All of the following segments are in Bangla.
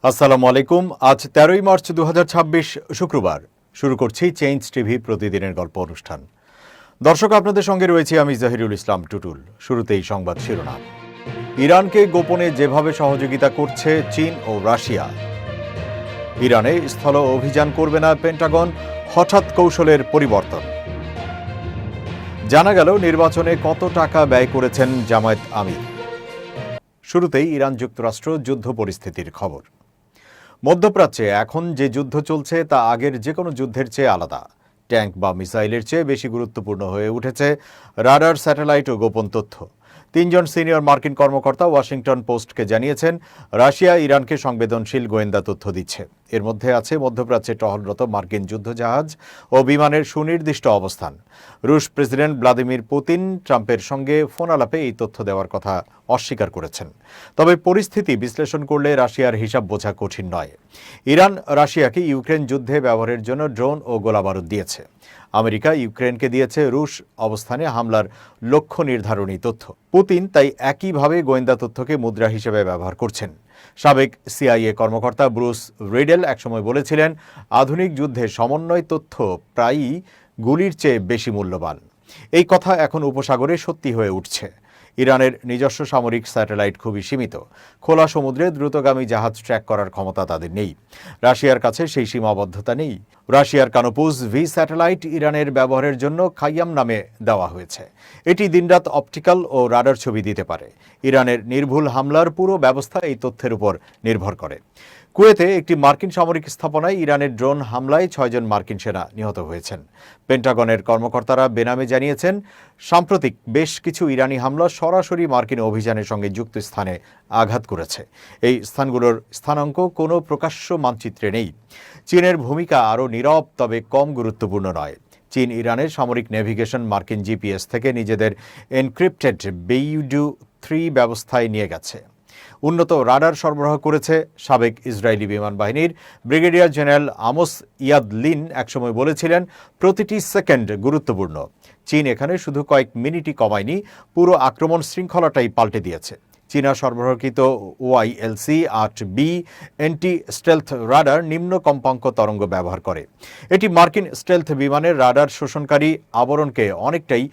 আসসালামু আলাইকুম। আজ ১৩ই মার্চ ২০২৬ শুক্রবার। শুরু করছি চেঞ্জ টিভি প্রতিদিনের গল্প অনুষ্ঠান। দর্শক, আপনাদের সঙ্গে রয়েছি আমি জাহিরুল ইসলাম টুটুল। শুরুতেই সংবাদ শিরোনাম। ইরানকে গোপনে যেভাবে সহযোগিতা করছে চীন ও রাশিয়া। ইরানে স্থল অভিযান করবে না পেন্টাগন, হঠাৎ কৌশলের পরিবর্তন। জানা গেল নির্বাচনে কত টাকা ব্যয় করেছেন জামায়াত আমির। শুরুতেই ইরান যুক্তরাষ্ট্র যুদ্ধ পরিস্থিতির খবর। মধ্যপ্রাচ্যে এখন যে যুদ্ধ চলছে তা আগের যে কোনো যুদ্ধের চেয়ে আলাদা। ট্যাঙ্ক বা মিসাইলের চেয়ে বেশি গুরুত্বপূর্ণ হয়ে উঠেছে রাডার, স্যাটেলাইট ও গোপন তথ্য। তিনজন সিনিয়র মার্কিন কর্মকর্তা ওয়াশিংটন পোস্টকে জানিয়েছেন, রাশিয়া ইরানকে সংবেদনশীল গোয়েন্দা তথ্য দিচ্ছে। এর মধ্যে আছে মধ্যপ্রাচ্যে টহলরত মার্কিন যুদ্ধজাহাজ ও বিমানের সুনির্দিষ্ট অবস্থান। রুশ প্রেসিডেন্ট ভ্লাদিমির পুতিন ট্রাম্পের সঙ্গে ফোন আলাপে এই তথ্য দেওয়ার কথা অস্বীকার করেছেন। তবে পরিস্থিতি বিশ্লেষণ করলে রাশিয়ার হিসাব বোঝা কঠিন নয়। ইরান রাশিয়াকে ইউক্রেন যুদ্ধে ব্যবহারের জন্য ড্রোন ও গোলাবারুদ দিয়েছে। আমেরিকা ইউক্রেনকে দিয়েছে রুশ অবস্থানে হামলার লক্ষ্য নির্ধারণী তথ্য। পুতিন তাই একইভাবে গোয়েন্দা তথ্যকে মুদ্রা হিসেবে ব্যবহার করছেন। সাবেক সিআইএ কর্মকর্তা ব্রুস রিডেল একসময় বলেছিলেন, আধুনিক যুদ্ধে সমন্বয় তথ্য প্রায়ই গুলির চেয়ে বেশি মূল্যবান। এই কথা এখন উপসাগরে সত্যি হয়ে উঠছে। ইরানের নিজস্ব সামরিক স্যাটেলাইট খুবই সীমিত। খোলা সমুদ্রে দ্রুতগামী জাহাজ ট্র্যাক করার ক্ষমতা তাদের নেই। রাশিয়ার কাছে সেই সীমাবদ্ধতা নেই। রাশিয়ার কানোপুজ ভি স্যাটেলাইট ইরানের ব্যবহারের জন্য খাইয়াম নামে দেওয়া হয়েছে। এটি দিনরাত অপটিক্যাল ও রাডার ছবি দিতে পারে। ইরানের নির্ভুল হামলার পুরো ব্যবস্থা এই তথ্যের উপর নির্ভর করে। কুয়েতে একটি মার্কিন সামরিক স্থাপনায় ইরানের ড্রোন হামলায় ৬ জন মার্কিন সেনা নিহত হয়েছেন। পেন্টাগনের কর্মকর্তারা বেনামে জানিয়েছেন, সাম্প্রতিক বেশ কিছু ইরানি হামলা সরাসরি মার্কিন অভিযানের সঙ্গে যুক্ত স্থানে আঘাত করেছে। এই স্থানগুলোর স্থানাঙ্ক কোনো প্রকাশ্য মানচিত্রে নেই। চীনের ভূমিকা আরও নীরব, তবে কম গুরুত্বপূর্ণ নয়। চীন ইরানের সামরিক নেভিগেশন মার্কিন জিপিএস থেকে নিজেদের এনক্রিপ্টেড বেইডু 3 ব্যবস্থায় নিয়ে গেছে। উন্নত রাডার সরবরাহ করেছে। সাবেক ইসরায়েলি বিমান বাহিনীর ব্রিগেডিয়ার জেনারেল আমোস ইয়াদলিন একসময় বলেছিলেন, প্রতিটি সেকেন্ড গুরুত্বপূর্ণ। চীন এখানে শুধু কয়েক মিনিটই কমায়নি, পুরো আক্রমণ শৃঙ্খলাটাই পাল্টে দিয়েছে। চীনা সরবরাহকৃত OILC-8B এন্টি স্টেলথ রাডার নিম্ন কম্পাঙ্ক তরঙ্গ ব্যবহার করে। এটি মার্কিন স্টেলথ বিমানের রাডার শোষণকারী আবরণকে অনেকটাই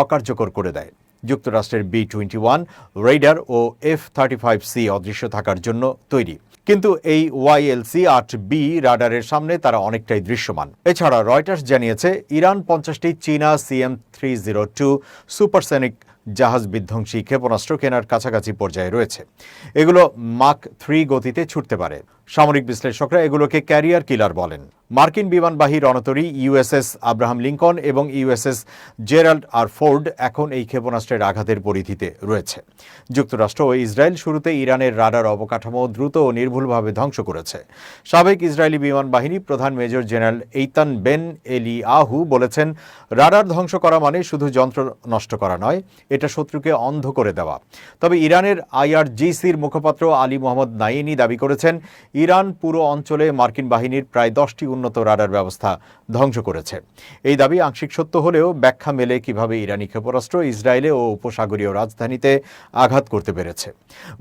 অকার্যকর করে দেয়। যুক্তরাষ্ট্রের B-21 রেইডার ও F-35C অদৃশ্য থাকার জন্য তৈরি, কিন্তু এই OILC-8B রাডারের সামনে তারা অনেকটাই দৃশ্যমান। এছাড়া রয়টার্স জানিয়েছে, ইরান 50টি চীনা CM-302 সুপারসনিক জাহাজ বিধ্বংসী ক্ষেপণাস্ত্র কেনার কাছাকাছি পর্যায়ে রয়েছে। এগুলো মাক 3 গতিতে ছুটতে পারে। সামরিক বিশ্লেষকরা এগুলোকে ক্যারিয়ার কিলার বলেন। মার্কিন বিমানবাহী রণতরী USS আব্রাহাম লিঙ্কন এবং USS জেরাল্ড আর ফোর্ড এখন এই ক্ষেপণাস্ত্রের আঘাতের পরিধিতে রয়েছে। যুক্তরাষ্ট্র ও ইসরায়েল শুরুতে ইরানের রাডার অবকাঠামো দ্রুত ও নির্ভুলভাবে ধ্বংস করেছে। সাবেক ইসরায়েলি বিমান বাহিনী প্রধান মেজর জেনারেল এইতান বেন এলিয়াহু বলেছেন, রাডার ধ্বংস করা মানে শুধু যন্ত্র নষ্ট করা নয়, এটা শত্রুকে অন্ধ করে দেওয়া। তবে ইরানের IRGCর মুখপাত্র আলী মোহাম্মদ নাইনি দাবি করেছেন, ইরান পুরো অঞ্চলে মার্কিন বাহিনীর প্রায় 10টি উন্নত রাডার ব্যবস্থা ধ্বংস করেছে। এই দাবি আংশিক সত্য হলেও ব্যাখ্যা মেলে কিভাবে ইরানি ক্ষেপণাস্ত্র ইসরায়েলে ও উপসাগরীয় রাজধানীতে আঘাত করতে পেরেছে।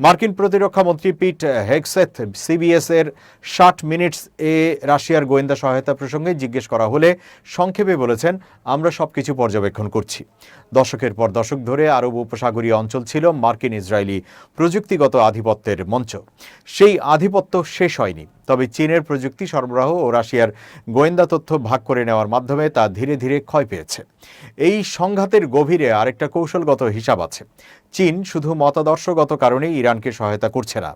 মার্কিন প্রতিরক্ষা মন্ত্রী পিট হেগসেথ CBS এর 60 মিনিটস এ রাশিয়ার গোয়েন্দা সহায়তা প্রসঙ্গে জিজ্ঞেস করা হলে সংক্ষেপে বলেছেন, আমরা সবকিছু পর্যবেক্ষণ করছি। দশকের পর দশক ধরে আরব উপসাগরীয় অঞ্চল ছিল মার্কিন ইসরায়েলি প্রযুক্তিগত আধিপত্যের মঞ্চ। সেই আধিপত্য শেষ হয়নি, তবে চীনের প্রযুক্তি সরবরাহ ও রাশিয়ার গোয়েন্দা তথ্য ভাগ করে নেওয়ার মাধ্যমে তা ধীরে ধীরে ক্ষয় পেয়েছে। এই সংঘাতের গভীরে আরেকটা কৌশলগত হিসাব আছে। চীন শুধু মতাদর্শগত কারণেই ইরানকে সহায়তা করছে না।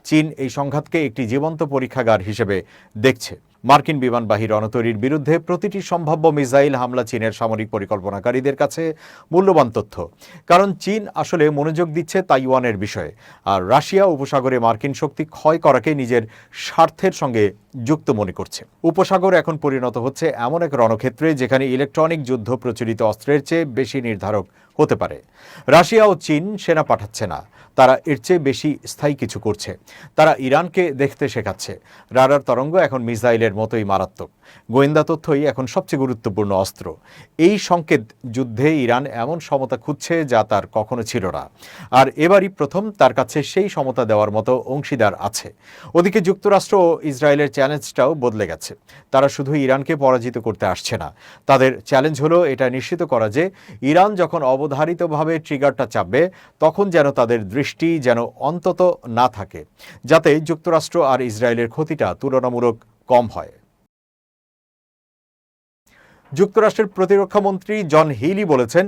চীন এই সংঘাতকে একটি জীবন্ত পরীক্ষাগার হিসেবে দেখছে। মার্কিন বিমানবাহী রণতরীর বিরুদ্ধে প্রতিটি সম্ভাব্য মিসাইল হামলা চীনের সামরিক পরিকল্পনাকারীদের কাছে মূল্যবান তথ্য, কারণ চীন আসলে মনোযোগ দিচ্ছে তাইওয়ানের বিষয়ে, আর রাশিয়া উপসাগরে মার্কিন শক্তি ক্ষয় করাকে নিজের স্বার্থের সঙ্গে যুক্ত মনে করছে। উপসাগর এখন পরিণত হচ্ছে এমন এক রণক্ষেত্রে যেখানে ইলেকট্রনিক যুদ্ধ প্রচলিত অস্ত্রের চেয়ে বেশি নির্ধারক হতে পারে। রাশিয়া ও চীন সেনা পাঠাচ্ছে না, তারা এর চেয়ে বেশি স্থায়ী কিছু করছে। তারা ইরানকে দেখতে শেখাচ্ছে। রাডার তরঙ্গ এখন মিসাইলের মতোই মারাত্মক। গোয়েন্দা তথ্যই এখন সবচেয়ে গুরুত্বপূর্ণ অস্ত্র। এই সংকেত যুদ্ধে ইরান এমন সমতা খুঁজছে যা তার কখনো ছিল না, আর এবারই প্রথম তার কাছে সেই সমতা দেওয়ার মতো অংশীদার আছে। ওদিকে যুক্তরাষ্ট্র ও ইসরায়েলের চ্যালেঞ্জটাও বদলে গেছে। তারা শুধু ইরানকে পরাজিত করতে আসছে না, তাদের চ্যালেঞ্জ হলো এটা নিশ্চিত করা যে ইরান যখন অবধারিতভাবে ট্রিগারটা চাপবে তখন যেন তাদের দৃষ্টি যেন অন্তত না থাকে, যাতে যুক্তরাষ্ট্র আর ইসরায়েলের ক্ষতিটা তুলনামূলক কম হয়। যুক্তরাষ্ট্রের প্রতিরক্ষা মন্ত্রী জন হিলি বলেছেন,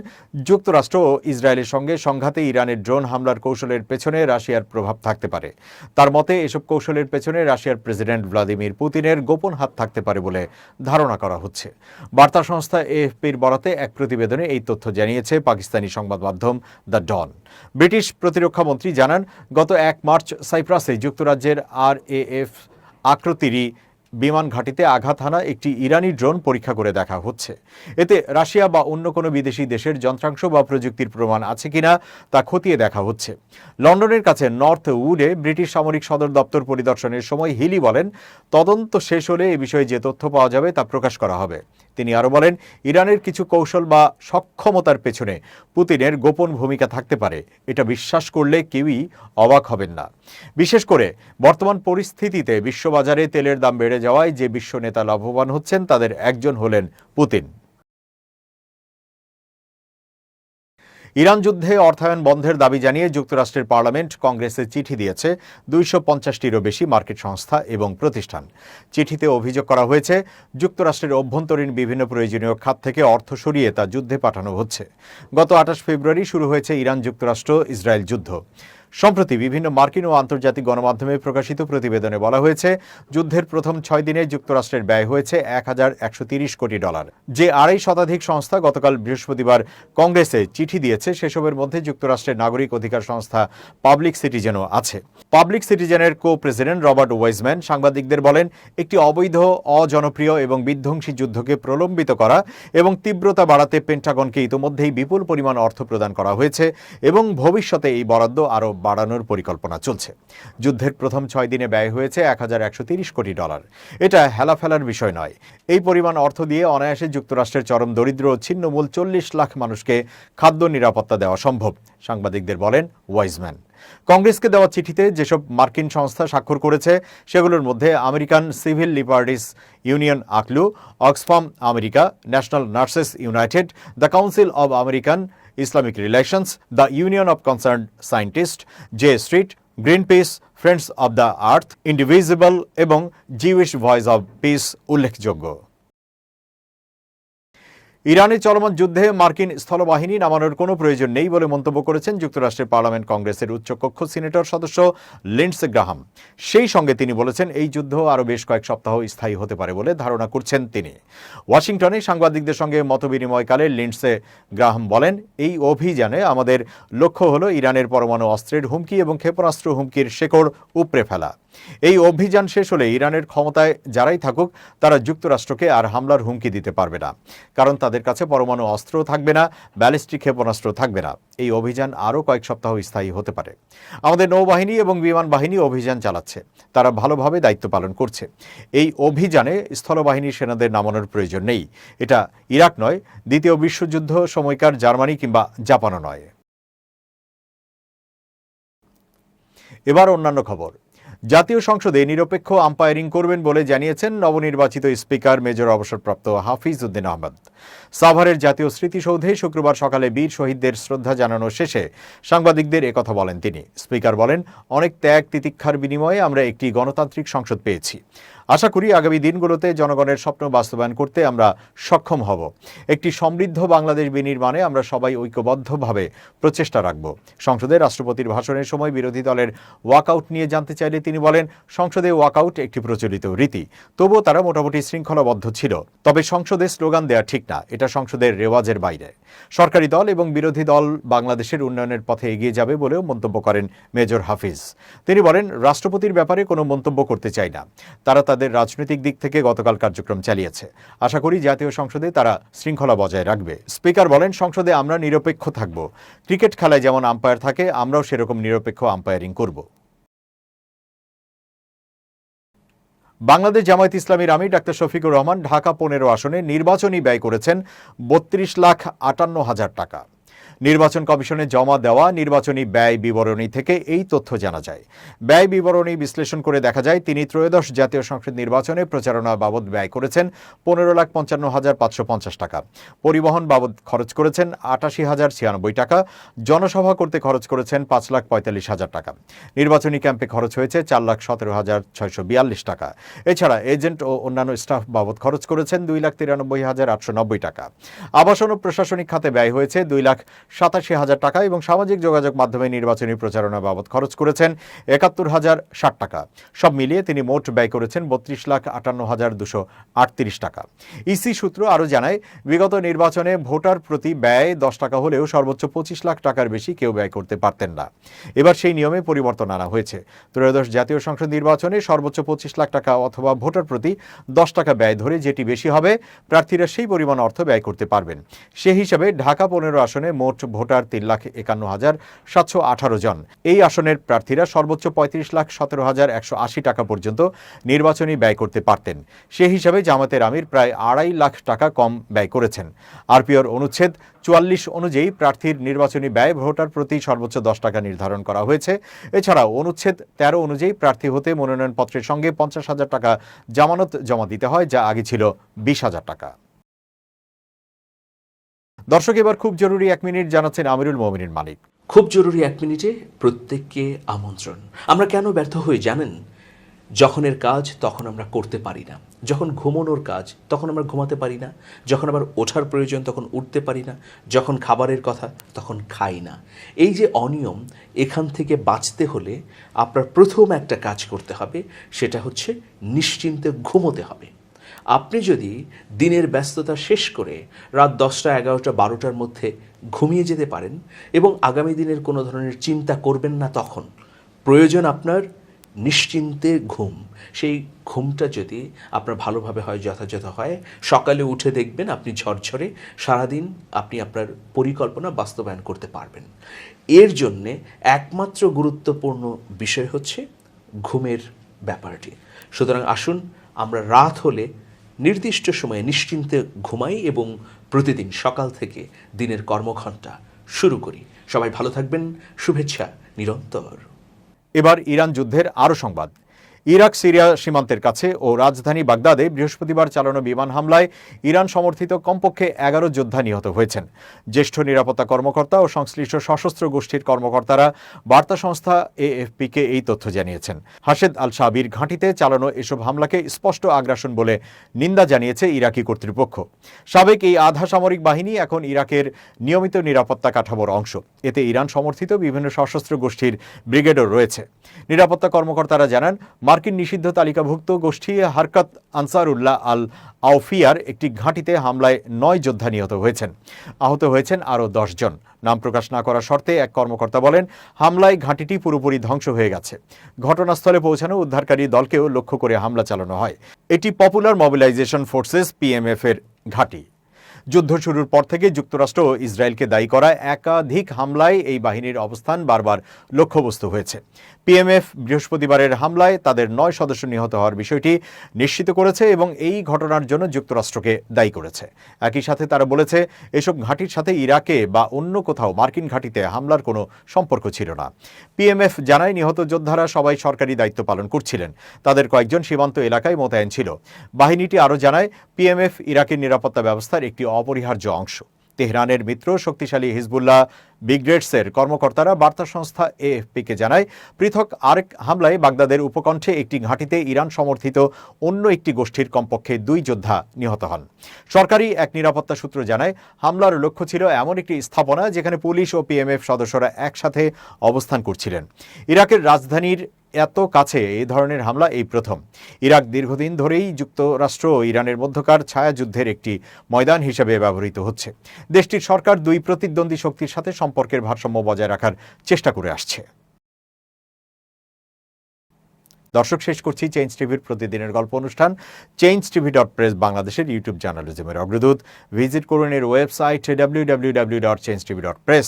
যুক্তরাষ্ট্র ও ইসরায়েলের সঙ্গে সংঘাতে ইরানের ড্রোন হামলার কৌশলের পেছনে রাশিয়ার প্রভাব থাকতে পারে। তার মতে এসব কৌশলের পেছনে রাশিয়ার প্রেসিডেন্ট ভ্লাদিমির পুতিনের গোপন হাত থাকতে পারে বলে ধারণা করা হচ্ছে। বার্তা সংস্থা এএফপির বরাতে এক প্রতিবেদনে এই তথ্য জানিয়েছে পাকিস্তানি সংবাদ মাধ্যম দ্য ডন। ব্রিটিশ প্রতিরক্ষা মন্ত্রী জানান, গত 1 মার্চ সাইপ্রাসে যুক্তরাজ্যের RAF আকৃতিরই বিমান ঘাঁটিতে আঘাত হানা একটি ইরানি ড্রোন পরীক্ষা করে দেখা হচ্ছে। এতে রাশিয়া বা অন্য কোনো বিদেশি দেশের যন্ত্রাংশ বা প্রযুক্তির প্রমাণ আছে কিনা তা খতিয়ে দেখা হচ্ছে। লন্ডনের কাছে নর্থ উডে ব্রিটিশ সামরিক সদর দপ্তর পরিদর্শনের সময় হিলি বলেন, তদন্ত শেষ হলে এ বিষয়ে যে তথ্য পাওয়া যাবে তা প্রকাশ করা হবে। তিনি আরও বলেন, ইরানের কিছু কৌশল বা সক্ষমতার পেছনে পুতিনের গোপন ভূমিকা থাকতে পারে। এটা বিশ্বাস করলে কেউই অবাক হবেন না। বিশেষ করে বর্তমান পরিস্থিতিতে বিশ্ববাজারে তেলের দাম বেড়ে যাওয়ায় যে বিশ্ব নেতা লাভবান হচ্ছেন তাদের একজন হলেন পুতিন। ইরান যুদ্ধে অর্থায়ন বন্ধের দাবি জানিয়ে যুক্তরাষ্ট্রের পার্লামেন্ট কংগ্রেসে চিঠি দিয়েছে 250টিরও বেশি মার্কেট সংস্থা এবং প্রতিষ্ঠান। চিঠিতে অভিযোগ করা হয়েছে, যুক্তরাষ্ট্রের অভ্যন্তরীণ বিভিন্ন প্রয়োজনীয় খাত থেকে অর্থ সরিয়ে তা যুদ্ধে পাঠানো হচ্ছে। গত 28 ফেব্রুয়ারি শুরু হয়েছে ইরান যুক্তরাষ্ট্র ইসরায়েল যুদ্ধ। সম্প্রতি বিভিন্ন মার্কিন ও আন্তর্জাতিক গণমাধ্যমে প্রকাশিত প্রতিবেদনে বলা হয়েছে, যুদ্ধের প্রথম 6 দিনে যুক্তরাষ্ট্রের ব্যয় হয়েছে $1130 কোটি। যে 2.5 শতাধিক সংস্থা গতকাল বৃহস্পতিবার কংগ্রেসে চিঠি দিয়েছে, সেসবের মধ্যে যুক্তরাষ্ট্রের নাগরিক অধিকার সংস্থা পাবলিক সিটিজেনও আছে। পাবলিক সিটিজেনের কো-প্রেসিডেন্ট রবার্ট ওয়েজম্যান সাংবাদিকদের বলেন, একটি অবৈধ, অজনপ্রিয় এবং বিধ্বংসী যুদ্ধকে প্রলম্বিত করা এবং তীব্রতা বাড়াতে পেন্টাগনকে ইতোমধ্যেই বিপুল পরিমাণ অর্থ প্রদান করা হয়েছে এবং ভবিষ্যতে এই বরাদ্দ আরও বাড়ানোর পরিকল্পনা চলছে। যুদ্ধের প্রথম 6 দিনে ব্যয় হয়েছে $1130 কোটি। এটা হেলাফেলার বিষয় নয়। এই পরিমাণ অর্থ দিয়ে অনায়াসে যুক্তরাষ্ট্রের চরম দরিদ্র ও ছিন্নমূল 40 লাখ মানুষকে খাদ্য নিরাপত্তা দেওয়া সম্ভব, সাংবাদিকদের বলেন ওয়াইজম্যান। কংগ্রেসকে দেওয়া চিঠিতে যেসব মার্কিন সংস্থা স্বাক্ষর করেছে সেগুলোর মধ্যে American Civil Liberties Union ACLU, Oxfam America, National Nurses United, the Council of American Islamic Relations, the Union of Concerned Scientist, J Street, Greenpeace, Friends of the Earth, Indivisible এবং জিউইশ ভয়েস অব পিস উল্লেখযোগ্য। ইরানে চলমান যুদ্ধে মার্কিন স্থলবাহিনী নামানোর কোনো প্রয়োজন নেই বলে মন্তব্য করেছেন যুক্তরাষ্ট্রের পার্লামেন্ট কংগ্রেসের উচ্চকক্ষ সিনেটর সদস্য লিন্ডসে গ্রাহাম। সেই সঙ্গে তিনি বলেছেন, এই যুদ্ধ আরও বেশ কয়েক সপ্তাহ স্থায়ী হতে পারে বলে ধারণা করছেন তিনি। ওয়াশিংটনে সাংবাদিকদের সঙ্গে মতবিনিময়কালে লিন্ডসে গ্রাহাম বলেন, এই অভিযানে আমাদের লক্ষ্য হল ইরানের পরমাণু অস্ত্রের হুমকি এবং ক্ষেপণাস্ত্র হুমকির শেকড় উপড়ে ফেলা। এই অভিযান শেষ হলে ইরানের ক্ষমতায় যারাই থাকুক তারা যুক্তরাষ্ট্রকে আর হামলার হুমকি দিতে পারবে না, কারণ তাদের কাছে পরমাণু অস্ত্র থাকবে না, ব্যালিস্টিক ক্ষেপণাস্ত্র থাকবে না। এই অভিযান আরও কয়েক সপ্তাহ স্থায়ী হতে পারে। আমাদের নৌবাহিনী এবং বিমান বাহিনী অভিযান চালাচ্ছে, তারা ভালোভাবে দায়িত্ব পালন করছে। এই অভিযানে স্থলবাহিনীর সেনাদের নামানোর প্রয়োজন নেই। এটা ইরাক নয়, দ্বিতীয় বিশ্বযুদ্ধ সময়কার জার্মানি কিংবা জাপানও নয়। এবার অন্যান্য খবর। জাতীয় সংসদে নিরপেক্ষ আম্পায়ারিং করবেন বলে জানিয়েছেন নবনির্বাচিত স্পিকার মেজর অবসরপ্রাপ্ত হাফিজ উদ্দিন আহমদ। সাভারের জাতীয় স্মৃতিসৌধে শুক্রবার সকালে বীর শহীদদের শ্রদ্ধা জানানো শেষে সাংবাদিকদের একথা বলেন তিনি। স্পিকার বলেন, অনেক ত্যাগ তিতিক্ষার বিনিময়ে আমরা একটি গণতান্ত্রিক সংসদ পেয়েছি। আশা করি আগামী দিনগুলোতে জনগণের স্বপ্ন বাস্তবায়ন করতে আমরা সক্ষম হব। একটি সমৃদ্ধ বাংলাদেশ বিনির্মাণে আমরা সবাই ঐক্যবদ্ধভাবে প্রচেষ্টা রাখব। সংসদে রাষ্ট্রপতির ভাষণের সময় বিরোধী দলের ওয়াকআউট নিয়ে জানতে চাইলে তিনি বলেন, সংসদে ওয়াকআউট একটি প্রচলিত রীতি, তবুও তারা মোটামুটি শৃঙ্খলাবদ্ধ ছিল। তবে সংসদে স্লোগান দেয়া ঠিক না, এটা সংসদের রেওয়াজের বাইরে। সরকারি দল এবং বিরোধী দল বাংলাদেশের উন্নয়নের পথে এগিয়ে যাবে বলেও মন্তব্য করেন মেজর হাফিজ। তিনি বলেন, রাষ্ট্রপতির ব্যাপারে কোনো মন্তব্য করতে চাই না। তারা তাদের রাজনৈতিক দিক থেকে গতকাল কার্যক্রম চালিয়েছে। আশা করি জাতীয় সংসদে তারা শৃঙ্খলা বজায় রাখবে। স্পিকার বলেন, সংসদে আমরা নিরপেক্ষ থাকব। ক্রিকেট খেলায় যেমন আম্পায়ার থাকে, আমরাও সেরকম নিরপেক্ষ আম্পায়ারিং করব। বাংলাদেশ জামায়াত ইসলামীর আমির ডাক্তার শফিকুর রহমান ঢাকা 15 আসনে নির্বাচনী ব্যয় করেছেন 32,58,000 টাকা। নির্বাচন কমিশনে জমা দেওয়া নির্বাচনী ব্যয় বিবরণী থেকে এই তথ্য জানা যায়। ব্যয় বিবরণী বিশ্লেষণ করে দেখা যায় তিনি ত্রয়োদশ জাতীয় সংসদ নির্বাচনে প্রচারণা বাবদ ব্যয় করেছেন 15,55,550 টাকা, পরিবহন বাবদ খরচ করেছেন 88,096 টাকা, জনসভা করতে খরচ করেছেন 5,45,000 টাকা, নির্বাচনী ক্যাম্পে খরচ হয়েছে 4,17,642 টাকা। এছাড়া এজেন্ট ও অন্যান্য স্টাফ বাবদ খরচ করেছেন 2,93,890 টাকা। আবাসন ও প্রশাসনিক খাতে ব্যয় হয়েছে 2,87,000 টাকা এবং সামাজিক যোগাযোগ মাধ্যমে নির্বাচনী প্রচারণা বাবদ খরচ করেছেন 71,060 টাকা। সব মিলিয়ে তিনি মোট ব্যয় করেছেন 32,58,238 টাকা। ইসি সূত্র আরও জানায়, বিগত নির্বাচনে ভোটার প্রতি ব্যয় 10 টাকা হলেও সর্বোচ্চ 25 লাখ টাকার বেশি কেউ ব্যয় করতে পারতেন না। এবার সেই নিয়মে পরিবর্তন আনা হয়েছে। ত্রয়োদশ জাতীয় সংসদ নির্বাচনে সর্বোচ্চ 25 লাখ টাকা অথবা ভোটার প্রতি 10 টাকা ব্যয় ধরে যেটি বেশি হবে প্রার্থীরা সেই পরিমাণ অর্থ ব্যয় করতে পারবেন। সে হিসাবে ঢাকা 15 আসনে মোট ভোটার 3,51,718 জন। এই আসনের প্রার্থীরা সর্বোচ্চ 35,17,180 টাকা পর্যন্ত নির্বাচনী ব্যয় করতে পারতেন। সে হিসাবে জামাতের আমির প্রায় 2.5 লাখ টাকা কম ব্যয় করেছেন। আরপিওর অনুচ্ছেদ 44 অনুযায়ী প্রার্থীর নির্বাচনী ব্যয় ভোটার প্রতি সর্বোচ্চ 10 টাকা নির্ধারণ করা হয়েছে। এছাড়াও অনুচ্ছেদ 13 অনুযায়ী প্রার্থী হতে মনোনয়নপত্রের সঙ্গে 50,000 টাকা জামানত জমা দিতে হয়, যা আগে ছিল 20,000 টাকা। দর্শক, এবার খুব জরুরি 1 মিনিট জানাচ্ছেন আমিরুল মোমিনিন মানিক। খুব জরুরি 1 মিনিটে প্রত্যেককে আমন্ত্রণ। আমরা কেন ব্যর্থ হই জানেন? যখনের কাজ তখন আমরা করতে পারি না, যখন ঘুমানোর কাজ তখন আমরা ঘুমাতে পারি না, যখন আবার ওঠার প্রয়োজন তখন উঠতে পারি না, যখন খাবারের কথা তখন খাই না। এই যে অনিয়ম, এখান থেকে বাঁচতে হলে আপনার প্রথম একটা কাজ করতে হবে, সেটা হচ্ছে নিশ্চিন্তে ঘুমোতে হবে। আপনি যদি দিনের ব্যস্ততা শেষ করে রাত 10টা, 11টা, 12টার মধ্যে ঘুমিয়ে যেতে পারেন এবং আগামী দিনের কোনো ধরনের চিন্তা করবেন না, তখন প্রয়োজন আপনার নিশ্চিন্তে ঘুম। সেই ঘুমটা যদি আপনার ভালোভাবে হয়, যথাযথ হয়, সকালে উঠে দেখবেন আপনি ঝরঝরে সারাদিন আপনি আপনার পরিকল্পনা বাস্তবায়ন করতে পারবেন। এর জন্যে একমাত্র গুরুত্বপূর্ণ বিষয় হচ্ছে ঘুমের ব্যাপারটি। সুতরাং আসুন আমরা রাত হলে নির্দিষ্ট সময়ে নিশ্চিন্তে ঘুমাই এবং প্রতিদিন সকাল থেকে দিনের কর্মঘণ্টা শুরু করি। সবাই ভালো থাকবেন, শুভেচ্ছা নিরন্তর। এবার ইরান যুদ্ধের আরও সংবাদ। ইরাক সিরিয়া সীমান্তের কাছে ও রাজধানী বাগদাদে বৃহস্পতিবার চালানো বিমান হামলায় ইরান সমর্থিত কমপক্ষে 11 যোদ্ধা নিহত হয়েছেন। জ্যেষ্ঠ নিরাপত্তা কর্মকর্তা ও সংশ্লিষ্ট সশস্ত্র গোষ্ঠীর কর্মকর্তারা বার্তা সংস্থা এএফপিকে এই তথ্য জানিয়েছেন। হাশেদ আল শাবির ঘাঁটিতে চালানো এসব হামলাকে স্পষ্ট আগ্রাসন বলে নিন্দা জানিয়েছে ইরাকি কর্তৃপক্ষ। সাবেক এই আধা সামরিক বাহিনী এখন ইরাকের নিয়মিত নিরাপত্তা কাঠামোর অংশ। এতে ইরান সমর্থিত বিভিন্ন সশস্ত্র গোষ্ঠীর ব্রিগেডও রয়েছে। নিরাপত্তা কর্মকর্তারা জানান, মার্কিন নিষিদ্ধ তালিকাভুক্ত গোষ্ঠী হারকাত আনসারুল্লাহ আল আউফিয়ার একটি ঘাঁটিতে হামলায় 9 যোদ্ধা নিহত হয়েছেন। আহত হয়েছেন আরও 10 জন। নাম প্রকাশ না করার শর্তে এক কর্মকর্তা বলেন, হামলায় ঘাঁটিটি পুরোপুরি ধ্বংস হয়ে গেছে। ঘটনাস্থলে পৌঁছানো উদ্ধারকারী দলকেও লক্ষ্য করে হামলা চালানো হয়। এটি পপুলার মোবিলাইজেশন ফোর্সেস পিএমএফ এর ঘাঁটি। যুদ্ধ শুরুর পর থেকে যুক্তরাষ্ট্র ও ইসরায়েলকে দায়ী করা একাধিক হামলায় এই বাহিনীর অবস্থান বারবার লক্ষ্যবস্তু হয়েছে। পিএমএফ বৃহস্পতিবারের হামলায় তাদের 9 সদস্য নিহত হওয়ার বিষয়টি নিশ্চিত করেছে এবং এই ঘটনার জন্য যুক্তরাষ্ট্রকে দায়ী করেছে। একই সাথে তারা বলেছে, এসব ঘাঁটির সাথে ইরাকে বা অন্য কোথাও মার্কিন ঘাঁটিতে হামলার কোনো সম্পর্ক ছিল না। পিএমএফ জানায়, নিহত যোদ্ধারা সবাই সরকারি দায়িত্ব পালন করছিলেন। তাদের কয়েকজন সীমান্ত এলাকায় মোতায়েন ছিল। বাহিনীটি আরও জানায়, পিএমএফ ইরাকের নিরাপত্তা ব্যবস্থার একটি অপরিহার্য অংশ। তেহরানের মিত্র শক্তিশালী হিজবুল্লাহ ব্রিগেডসের কর্মকর্তারা বার্তা সংস্থা এএফপিকে জানায়, পৃথক আরেক হামলায় বাগদাদের উপকণ্ঠে একটি ঘাঁটিতে ইরান সমর্থিত অন্য একটি গোষ্ঠীর কমপক্ষে 2 যোদ্ধা নিহত হন। সরকারি এক নিরাপত্তা সূত্র জানায়, হামলার লক্ষ্য ছিল এমন একটি স্থাপনা যেখানে পুলিশ ও পিএমএফ সদস্যরা একসাথে অবস্থান করছিলেন। ইরাকের রাজধানীর এত কাছে এই ধরনের হামলা এই প্রথম। ইরাক দীর্ঘদিন ধরেই যুক্তরাষ্ট্র ও ইরানের মধ্যকার ছায়াযুদ্ধের একটি ময়দান হিসেবে ব্যবহৃত হচ্ছে। দেশটির সরকার 2 প্রতিদ্বন্দ্বী শক্তির সাথে সম্পর্কের ভারসাম্য বজায় রাখার চেষ্টা করে আসছে। দর্শক, শেষ করছি চেঞ্জ টিভির প্রতিদিনের গল্প অনুষ্ঠান changetv.press, বাংলাদেশের ইউটিউব জার্নালিজমের অগ্রদূত। ভিজিট করুন এর ওয়েবসাইট www.changetv.press,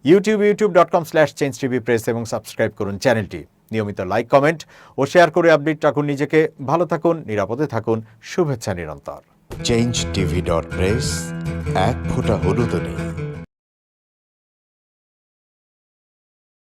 youtube.com/changetvpress এবং সাবস্ক্রাইব করুন চ্যানেলটি। নিয়মিত লাইক, কমেন্ট ও শেয়ার করে আপডেট রাখুন নিজেকে। ভালো থাকুন, নিরাপদে থাকুন, শুভেচ্ছা নিরন্তর। changetv.press, এক ফোঁটা হলুদও নেই।